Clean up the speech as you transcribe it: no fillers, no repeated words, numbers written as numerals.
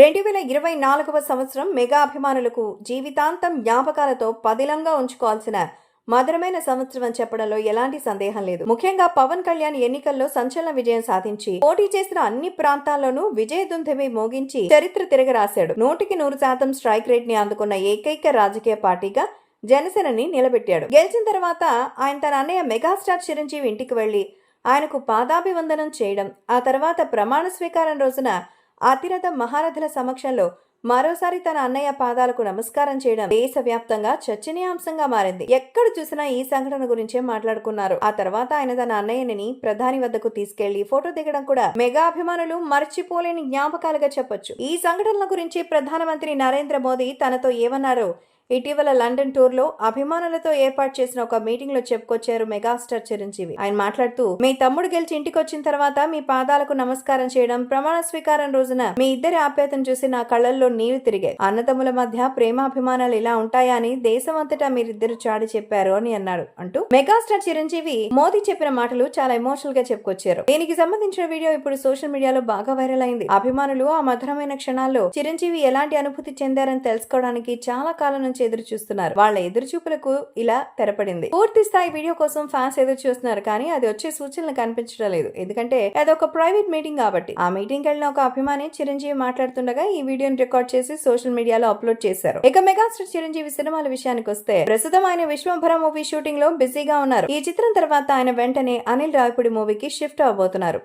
2024వ సంవత్సరం మెగా అభిమానులకు జీవితాంతం జ్ఞాపకాలతో పదిలంగా ఉంచుకోవాల్సిన మధురమైన సంవత్సరం అని చెప్పడంలో ఎలాంటి సందేహం లేదు. ముఖ్యంగా పవన్ కళ్యాణ్ ఎన్నికల్లో సంచలన విజయం సాధించి పోటీ చేసిన అన్ని ప్రాంతాల్లోనూ విజయ దుందుభి మోగించి చరిత్ర తిరగరాశాడు. 100% స్ట్రైక్ రేట్ ని అందుకున్న ఏకైక రాజకీయ పార్టీగా జనసేనని నిలబెట్టాడు. గెలిచిన తర్వాత ఆయన తన అన్నయ్య మెగాస్టార్ చిరంజీవి ఇంటికి వెళ్లి ఆయనకు పాదాభివందనం చేయడం, ఆ తర్వాత ప్రమాణ స్వీకారం రోజున అతిరథ మహారథుల సమక్షంలో మరోసారి తన అన్నయ్య పాదాలకు నమస్కారం చేయడం దేశవ్యాప్తంగా చర్చనీయాంశంగా మారింది. ఎక్కడ చూసినా ఈ సంఘటన గురించే మాట్లాడుకున్నారు. ఆ తర్వాత ఆయన తన అన్నయ్యని ప్రధాని వద్దకు తీసుకెళ్లి ఫోటో దిగడం కూడా మెగా అభిమానులు మర్చిపోలేని జ్ఞాపకాలుగా చెప్పొచ్చు. ఈ సంఘటనల గురించి ప్రధానమంత్రి నరేంద్ర మోదీ తనతో ఏమన్నారో ఇటీవల లండన్ టూర్ లో అభిమానులతో ఏర్పాటు చేసిన ఒక మీటింగ్ లో చెప్పుకొచ్చారు మెగాస్టార్ చిరంజీవి. ఆయన మాట్లాడుతూ, మీ తమ్ముడు గెలిచి ఇంటికి వచ్చిన తర్వాత మీ పాదాలకు నమస్కారం చేయడం, ప్రమాణ స్వీకారం రోజున మీ ఇద్దరి ఆప్యాయతను చూసి నా కళ్ళల్లో నీళ్లు తిరిగాయి. అన్నదమ్ముల మధ్య ప్రేమాభిమానాలు ఇలా ఉంటాయా అని దేశమంతటా మీరిద్దరు చాడి చెప్పారు అని అన్నాడు అంటూ మెగాస్టార్ చిరంజీవి మోదీ చెప్పిన మాటలు చాలా ఎమోషనల్ గా చెప్పుకొచ్చారు. దీనికి సంబంధించిన వీడియో ఇప్పుడు సోషల్ మీడియాలో బాగా వైరల్ అయింది. అభిమానులు ఆ మధురమైన క్షణాల్లో చిరంజీవి ఎలాంటి అనుభూతి చెందారని తెలుసుకోవడానికి చాలా కాలం నుంచి ఎదురు చూస్తున్నారు. వాళ్ళ ఎదురు చూపులకు ఇలా తెరపడింది. పూర్తి స్థాయి వీడియో కోసం ఫ్యాన్స్ ఎదురు చూస్తున్నారు, కానీ అది వచ్చే సూచనలు కనిపించడం లేదు. ఎందుకంటే అదొక ప్రైవేట్ మీటింగ్ కాబట్టి. ఆ మీటింగ్ వెళ్ళిన ఒక అభిమాని చిరంజీవి మాట్లాడుతుండగా ఈ వీడియోని రికార్డ్ చేసి సోషల్ మీడియాలో అప్లోడ్ చేశారు. ఇక మెగాస్టార్ చిరంజీవి సినిమాల విషయానికి వస్తే ప్రస్తుతం ఆయన విశ్వంభర మూవీ షూటింగ్ లో బిజీగా ఉన్నారు. ఈ చిత్రం తర్వాత ఆయన వెంటనే అనిల్ రావిపూడి మూవీకి షిఫ్ట్ అవబోతున్నారు.